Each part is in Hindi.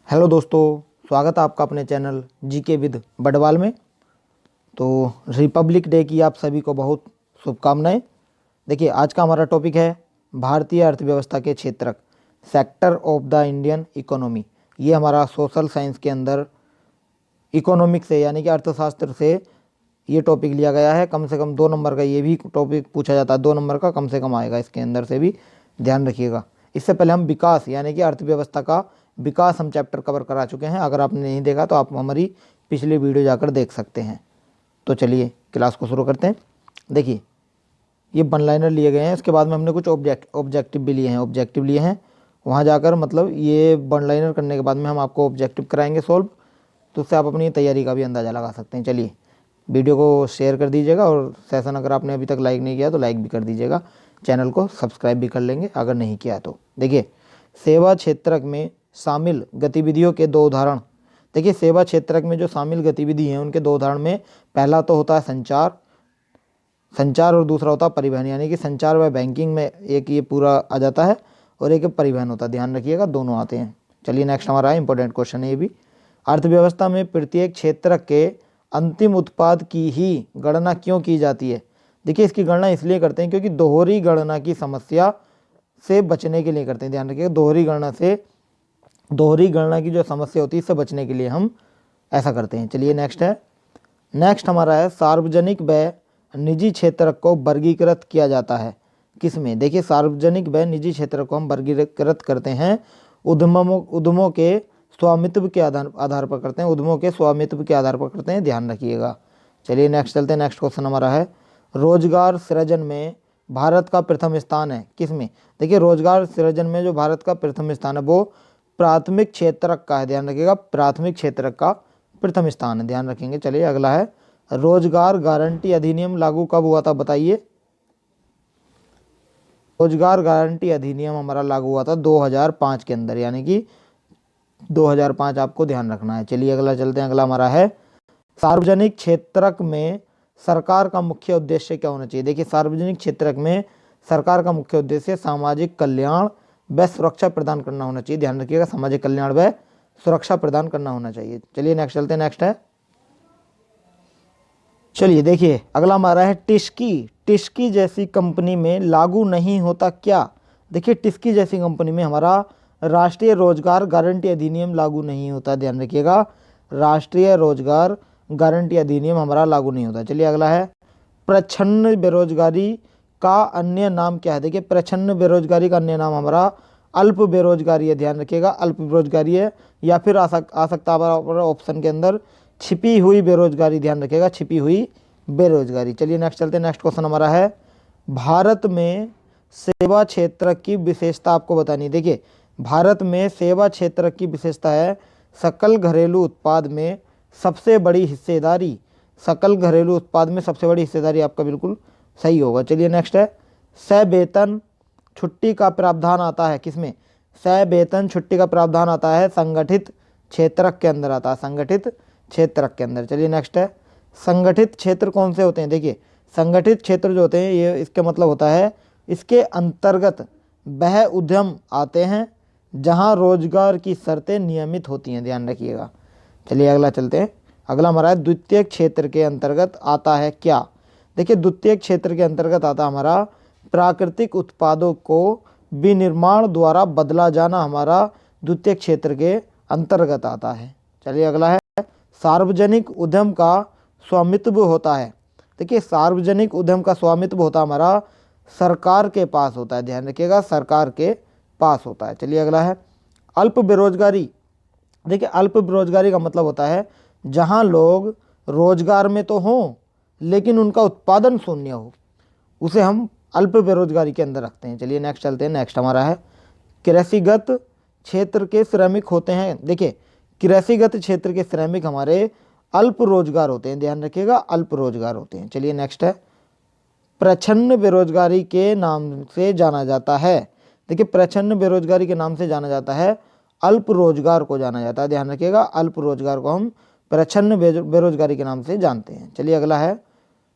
हेलो दोस्तों, स्वागत है आपका अपने चैनल जीके विद बडवाल में। तो रिपब्लिक डे की आप सभी को बहुत शुभकामनाएं। देखिए, आज का हमारा टॉपिक है भारतीय अर्थव्यवस्था के क्षेत्रक, sector of the Indian economy. ये हमारा सोशल साइंस के अंदर इकोनॉमिक्स से यानी कि अर्थशास्त्र से ये टॉपिक लिया गया है। कम से कम 2 नंबर का ये भी टॉपिक पूछा जाता है, 2 नंबर का कम से कम आएगा इसके अंदर से भी, ध्यान रखिएगा। इससे पहले हम विकास यानी कि अर्थव्यवस्था का विकास हम चैप्टर कवर करा चुके हैं। अगर आपने नहीं देखा तो आप हमारी पिछली वीडियो जाकर देख सकते हैं। तो चलिए क्लास को शुरू करते हैं। देखिए, ये वन लाइनर लिए गए हैं, इसके बाद में हमने कुछ ऑब्जेक्टिव भी लिए हैं। वहाँ जाकर मतलब ये वन लाइनर करने के बाद में हम आपको ऑब्जेक्टिव कराएंगे सॉल्व, तो उससे आप अपनी तैयारी का भी अंदाज़ा लगा सकते हैं। चलिए, वीडियो को शेयर कर दीजिएगा और सेशन अगर आपने अभी तक लाइक नहीं किया तो लाइक भी कर दीजिएगा। चैनल को सब्सक्राइब भी कर लेंगे अगर नहीं किया तो। देखिए, सेवा क्षेत्रक में शामिल गतिविधियों के 2 उदाहरण। देखिए, सेवा क्षेत्रक में जो शामिल गतिविधि हैं उनके 2 उदाहरण में पहला तो होता है संचार और दूसरा होता है परिवहन। यानी कि संचार व बैंकिंग में एक ये पूरा आ जाता है और एक परिवहन होता है, ध्यान रखिएगा, दोनों आते हैं। चलिए नेक्स्ट हमारा है, इंपॉर्टेंट क्वेश्चन है ये भी। अर्थव्यवस्था में प्रत्येक क्षेत्रक के अंतिम उत्पाद की ही गणना क्यों की जाती है? देखिए, इसकी गणना इसलिए करते हैं क्योंकि दोहरी गणना की समस्या से बचने के लिए करते हैं। ध्यान रखिएगा, दोहरी गणना की जो समस्या होती है इससे बचने के लिए हम ऐसा करते हैं। चलिए नेक्स्ट हमारा है, सार्वजनिक व निजी क्षेत्रक को वर्गीकृत किया जाता है किसमें? देखिए, सार्वजनिक व निजी क्षेत्र को हम वर्गीकृत करते हैं उद्यमों के स्वामित्व के आधार पर करते हैं, ध्यान रखिएगा। चलिए नेक्स्ट चलते हैं। नेक्स्ट क्वेश्चन हमारा है, रोजगार सृजन में भारत का प्रथम स्थान है किसमें? देखिए, रोजगार सृजन में जो भारत का प्रथम स्थान है वो प्राथमिक क्षेत्रक का है, ध्यान रखिएगा, प्राथमिक क्षेत्रक का प्रथम स्थान है, ध्यान रखेंगे। चलिए अगला है, रोजगार गारंटी अधिनियम लागू कब हुआ था बताइए? रोजगार गारंटी अधिनियम हमारा लागू हुआ था 2005 के अंदर, यानी कि 2005 आपको ध्यान रखना है। चलिए अगला चलते हैं। अगला हमारा है, सार्वजनिक क्षेत्रक में सरकार का मुख्य उद्देश्य क्या होना चाहिए? देखिए, सार्वजनिक क्षेत्रक में सरकार का मुख्य उद्देश्य सामाजिक कल्याण व सुरक्षा प्रदान करना होना चाहिए, ध्यान रखिएगा, सामाजिक कल्याण व सुरक्षा प्रदान करना होना चाहिए। चलिए नेक्स्ट चलते हैं। नेक्स्ट है, चलिए देखिए अगला हमारा है, टिस्की जैसी कंपनी में लागू नहीं होता क्या? देखिए, टिस्की जैसी कंपनी में हमारा राष्ट्रीय रोजगार गारंटी अधिनियम लागू नहीं होता, ध्यान रखिएगा, राष्ट्रीय रोजगार गारंटी अधिनियम हमारा लागू नहीं होता। चलिए अगला है, प्रच्छन्न बेरोजगारी का अन्य नाम क्या है? देखिए, प्रच्छन्न बेरोजगारी का अन्य नाम हमारा अल्प बेरोजगारी है, ध्यान रखिएगा, अल्प बेरोजगारी है, या फिर आ सकता है हमारा ऑप्शन के अंदर छिपी हुई बेरोजगारी, ध्यान रखिएगा, छिपी हुई बेरोजगारी। चलिए नेक्स्ट चलते हैं। नेक्स्ट क्वेश्चन हमारा है, भारत में सेवा क्षेत्र की विशेषता आपको बतानी है। देखिए, भारत में सेवा क्षेत्र की विशेषता है सकल घरेलू उत्पाद में सबसे बड़ी हिस्सेदारी, आपका बिल्कुल सही होगा। चलिए नेक्स्ट है, सवेतन छुट्टी का प्रावधान आता है किसमें? सवेतन छुट्टी का प्रावधान आता है संगठित क्षेत्रक के अंदर आता है, संगठित क्षेत्रक के अंदर। चलिए नेक्स्ट है, संगठित क्षेत्र कौन से होते हैं? देखिए, संगठित क्षेत्र जो होते हैं ये इसके मतलब होता है इसके अंतर्गत वह उद्यम आते हैं जहां रोजगार की शर्तें नियमित होती हैं, ध्यान रखिएगा। चलिए अगला चलते हैं। अगला हमारा है, द्वितीय क्षेत्र के अंतर्गत आता है क्या? देखिए, द्वितीय क्षेत्र के अंतर्गत आता हमारा प्राकृतिक उत्पादों को विनिर्माण द्वारा बदला जाना, हमारा द्वितीय क्षेत्र के अंतर्गत आता है। चलिए अगला है, सार्वजनिक उद्यम का स्वामित्व होता है। देखिए, सार्वजनिक उद्यम का स्वामित्व होता हमारा सरकार के पास होता है, ध्यान रखिएगा, सरकार के पास होता है। चलिए अगला है, अल्प बेरोजगारी। देखिए, अल्प बेरोजगारी का मतलब होता है जहां लोग रोजगार में तो हों लेकिन उनका उत्पादन शून्य हो, उसे हम अल्प बेरोजगारी के अंदर रखते हैं। चलिए नेक्स्ट चलते हैं। नेक्स्ट हमारा है, कृषिगत क्षेत्र के श्रमिक होते हैं। देखिए, कृषिगत क्षेत्र के श्रमिक हमारे अल्प रोजगार होते हैं, ध्यान रखिएगा, अल्प रोजगार होते हैं। चलिए नेक्स्ट है, प्रच्छन्न बेरोजगारी के नाम से जाना जाता है। देखिए, प्रच्छन्न बेरोजगारी के नाम से जाना जाता है अल्प रोजगार को जाना जाता है, ध्यान रखिएगा, अल्प रोजगार को हम प्रच्छन्न बेरोजगारी के नाम से जानते हैं। चलिए अगला है,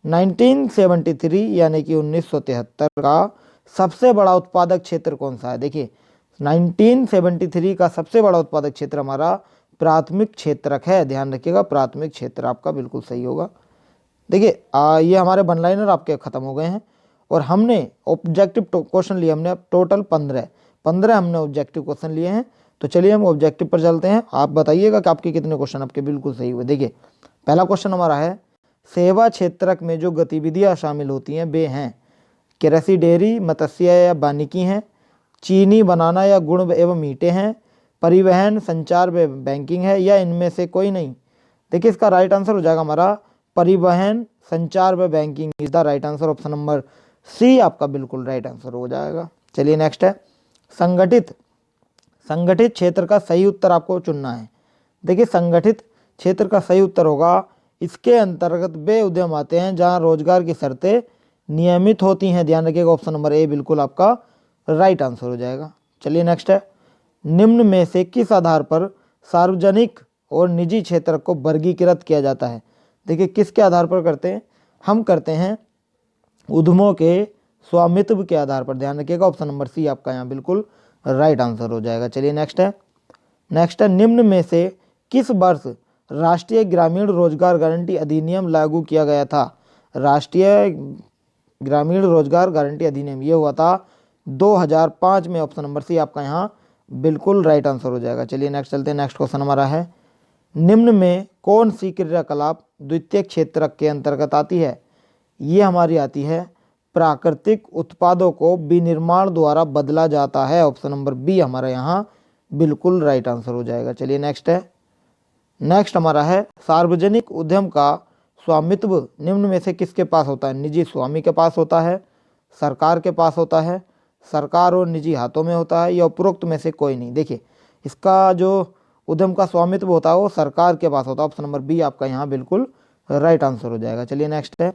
1973 यानी कि 1973 का सबसे बड़ा उत्पादक क्षेत्र कौन सा है? देखिए, 1973 का सबसे बड़ा उत्पादक क्षेत्र हमारा प्राथमिक क्षेत्रक है। ध्यान रखिएगा, प्राथमिक क्षेत्र आपका बिल्कुल सही होगा। देखिए ये हमारे वन लाइनर आपके ख़त्म हो गए हैं और हमने ऑब्जेक्टिव क्वेश्चन लिए, हमने अब टोटल 15 हमने ऑब्जेक्टिव क्वेश्चन लिए हैं। तो चलिए हम ऑब्जेक्टिव पर चलते हैं। आप बताइएगा कि आपके कितने क्वेश्चन आपके बिल्कुल सही हुए। देखिए पहला क्वेश्चन हमारा है, सेवा क्षेत्रक में जो गतिविधियां शामिल होती हैं वे हैं कृषि, डेयरी, मत्स्य या वानिकी हैं, चीनी बनाना या गुण एवं मीठे हैं, परिवहन, संचार व बैंकिंग है, या इनमें से कोई नहीं। देखिए इसका राइट आंसर हो जाएगा हमारा परिवहन, संचार व banking is the right answer. Option number C आपका बिल्कुल राइट आंसर हो जाएगा। चलिए नेक्स्ट है, संगठित क्षेत्र का सही उत्तर आपको चुनना है। देखिए संगठित क्षेत्र का सही उत्तर होगा, इसके अंतर्गत वे उद्यम आते हैं जहां रोजगार की शर्तें नियमित होती हैं। ध्यान रखिएगा, ऑप्शन नंबर ए बिल्कुल आपका राइट आंसर हो जाएगा। चलिए नेक्स्ट है, निम्न में से किस आधार पर सार्वजनिक और निजी क्षेत्र को वर्गीकृत किया जाता है। देखिए किसके आधार पर करते हैं, हम करते हैं उद्यमों के स्वामित्व के आधार पर। ध्यान रखिएगा, ऑप्शन नंबर सी आपका यहाँ बिल्कुल राइट आंसर हो जाएगा। चलिए नेक्स्ट है, निम्न में से किस वर्ष राष्ट्रीय ग्रामीण रोजगार गारंटी अधिनियम लागू किया गया था। राष्ट्रीय ग्रामीण रोजगार गारंटी अधिनियम ये हुआ था 2005 में। ऑप्शन नंबर सी आपका यहाँ बिल्कुल राइट आंसर हो जाएगा। चलिए नेक्स्ट चलते हैं। नेक्स्ट क्वेश्चन हमारा है, निम्न में कौन सी क्रियाकलाप द्वितीय क्षेत्रक के अंतर्गत आती है। ये हमारी आती है प्राकृतिक उत्पादों को विनिर्माण द्वारा बदला जाता है। ऑप्शन नंबर बी हमारा यहाँ बिल्कुल राइट आंसर हो जाएगा। चलिए नेक्स्ट हमारा है, सार्वजनिक उद्यम का स्वामित्व निम्न में से किसके पास होता है। निजी स्वामी के पास होता है, सरकार के पास होता है, सरकार और निजी हाथों में होता है, या उपरोक्त में से कोई नहीं। देखिए इसका जो उद्यम का स्वामित्व होता है वो सरकार के पास होता है। ऑप्शन नंबर बी आपका यहाँ बिल्कुल राइट आंसर हो जाएगा। चलिए नेक्स्ट है,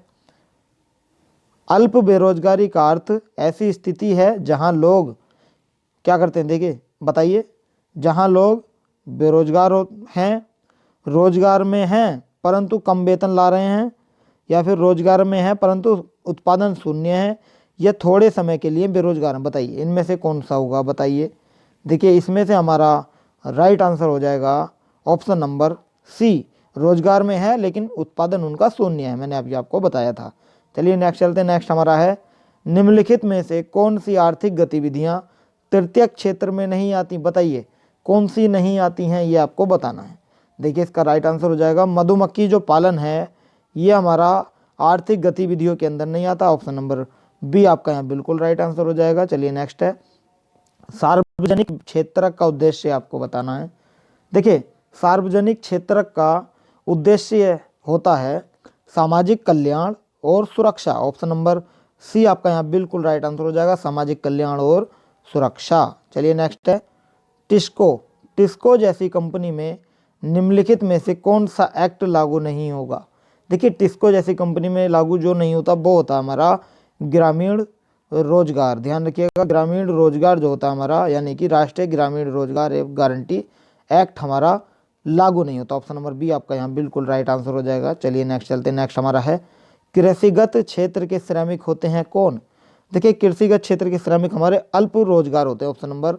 अल्प बेरोजगारी का अर्थ ऐसी स्थिति है जहां लोग क्या करते हैं। देखिए बताइए, जहां लोग बेरोजगार हैं, रोजगार में हैं परंतु कम वेतन ला रहे हैं, या फिर रोजगार में हैं परंतु उत्पादन शून्य है, या थोड़े समय के लिए बेरोजगार हैं। बताइए इनमें से कौन सा होगा, बताइए। देखिए इसमें से हमारा राइट आंसर हो जाएगा ऑप्शन नंबर सी, रोजगार में है लेकिन उत्पादन उनका शून्य है। मैंने अभी आपको बताया था। चलिए नेक्स्ट चलते हैं। नेक्स्ट हमारा है, निम्नलिखित में से कौन सी आर्थिक गतिविधियां तृतीय क्षेत्र में नहीं आती। बताइए कौन सी नहीं आती हैं, ये आपको बताना है। देखिए इसका राइट आंसर हो जाएगा मधुमक्खी जो पालन है ये हमारा आर्थिक गतिविधियों के अंदर नहीं आता। ऑप्शन नंबर बी आपका यहाँ बिल्कुल राइट आंसर हो जाएगा। चलिए नेक्स्ट है, सार्वजनिक क्षेत्रक का उद्देश्य आपको बताना है। देखिए सार्वजनिक क्षेत्रक का उद्देश्य होता है सामाजिक कल्याण और सुरक्षा। ऑप्शन नंबर सी आपका यहाँ बिल्कुल राइट आंसर हो जाएगा, सामाजिक कल्याण और सुरक्षा। चलिए नेक्स्ट है, टिस्को जैसी कंपनी में निम्नलिखित में से कौन सा एक्ट लागू नहीं होगा। देखिए टिस्को जैसी कंपनी में लागू जो नहीं होता वो होता है हमारा ग्रामीण रोजगार। ध्यान रखिएगा, ग्रामीण रोजगार जो होता है हमारा, यानी कि राष्ट्रीय ग्रामीण रोजगार एवं गारंटी एक्ट हमारा लागू नहीं होता। ऑप्शन नंबर बी आपका यहाँ बिल्कुल राइट आंसर हो जाएगा। चलिए नेक्स्ट चलते हैं। नेक्स्ट हमारा है, कृषिगत क्षेत्र के श्रमिक होते हैं कौन। देखिए कृषिगत क्षेत्र के श्रमिक हमारे अल्प रोजगार होते हैं। ऑप्शन नंबर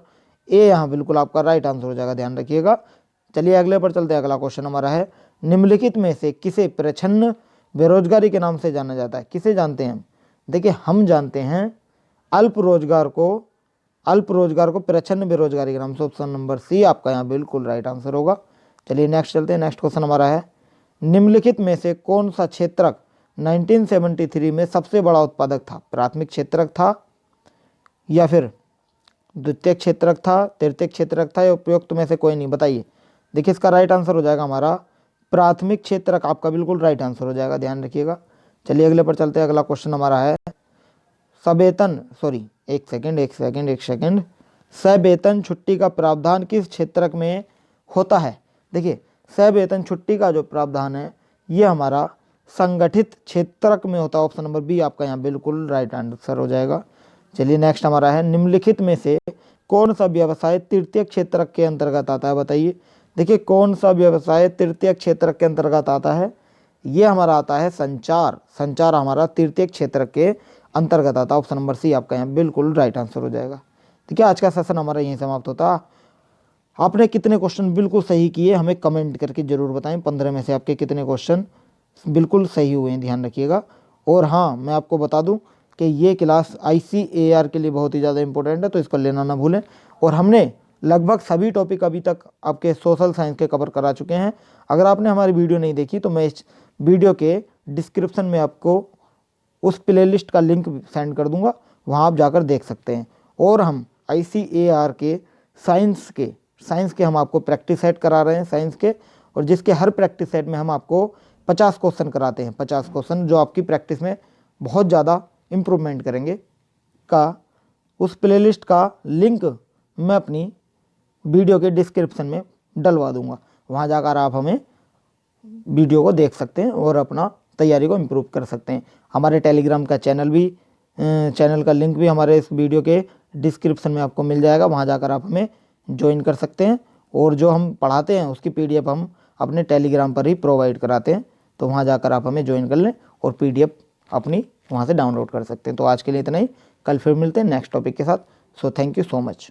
ए यहाँ बिल्कुल आपका राइट आंसर हो जाएगा, ध्यान रखिएगा। चलिए अगले पर चलते हैं। अगला क्वेश्चन हमारा है, निम्नलिखित में से किसे प्रच्छन्न बेरोजगारी के नाम से जाना जाता है। किसे जानते हैं हम। देखिए हम जानते हैं अल्प रोजगार को प्रच्छन्न बेरोजगारी के नाम से। ऑप्शन नंबर सी आपका यहाँ बिल्कुल राइट आंसर होगा। चलिए नेक्स्ट चलते हैं। नेक्स्ट क्वेश्चन हमारा है, निम्नलिखित में से कौन सा क्षेत्रक 1973 में सबसे बड़ा उत्पादक था। प्राथमिक क्षेत्रक था, या फिर द्वितीय क्षेत्रक था, तृतीय क्षेत्रक था, या उपयुक्त में से कोई नहीं। बताइए। देखिए इसका राइट आंसर हो जाएगा हमारा प्राथमिक क्षेत्रक, आपका बिल्कुल राइट आंसर हो जाएगा, ध्यान रखिएगा। चलिए अगले पर चलते हैं। अगला क्वेश्चन हमारा है, सवेतन छुट्टी का प्रावधान किस क्षेत्रक में होता है। देखिए सवेतन छुट्टी का जो प्रावधान है ये हमारा संगठित क्षेत्रक में होता है। ऑप्शन नंबर बी आपका यहाँ बिल्कुल राइट आंसर हो जाएगा। चलिए नेक्स्ट हमारा है, निम्नलिखित में से कौन सा व्यवसाय तृतीय क्षेत्रक के अंतर्गत आता है। बताइए। देखिए कौन सा व्यवसाय तृतीय क्षेत्रक के अंतर्गत आता है। ये हमारा आता है संचार हमारा तृतीय क्षेत्रक के अंतर्गत आता है। ऑप्शन नंबर सी आपका यहाँ बिल्कुल राइट आंसर हो जाएगा। ठीक है, आज का सेशन हमारा यहीं समाप्त होता है। आपने कितने क्वेश्चन बिल्कुल सही किए हमें कमेंट करके ज़रूर बताएं। 15 में से आपके कितने क्वेश्चन बिल्कुल सही हुए हैं, ध्यान रखिएगा। और हाँ, मैं आपको बता दूं कि ये क्लास ICAR के लिए बहुत ही ज़्यादा इंपॉर्टेंट है, तो इसको लेना ना भूलें। और हमने लगभग सभी टॉपिक अभी तक आपके सोशल साइंस के कवर करा चुके हैं। अगर आपने हमारी वीडियो नहीं देखी तो मैं इस वीडियो के डिस्क्रिप्शन में आपको उस प्लेलिस्ट का लिंक सेंड कर दूंगा, वहाँ आप जाकर देख सकते हैं। और हम ICAR के साइंस के हम आपको प्रैक्टिस सेट करा रहे हैं साइंस के, और जिसके हर प्रैक्टिस सेट में हम आपको 50 क्वेश्चन कराते हैं। 50 क्वेश्चन जो आपकी प्रैक्टिस में बहुत ज़्यादा इम्प्रूवमेंट करेंगे। का उस प्लेलिस्ट का लिंक मैं अपनी वीडियो के डिस्क्रिप्शन में डलवा दूंगा, वहाँ जाकर आप हमें वीडियो को देख सकते हैं और अपना तैयारी को इम्प्रूव कर सकते हैं। हमारे टेलीग्राम का चैनल का लिंक भी हमारे इस वीडियो के डिस्क्रिप्शन में आपको मिल जाएगा, वहाँ जाकर आप हमें ज्वाइन कर सकते हैं। और जो हम पढ़ाते हैं उसकी PDF हम अपने टेलीग्राम पर ही प्रोवाइड कराते हैं, तो वहाँ जाकर आप हमें ज्वाइन कर लें और PDF अपनी वहाँ से डाउनलोड कर सकते हैं। तो आज के लिए इतना ही, कल फिर मिलते हैं नेक्स्ट टॉपिक के साथ। So thank you so much.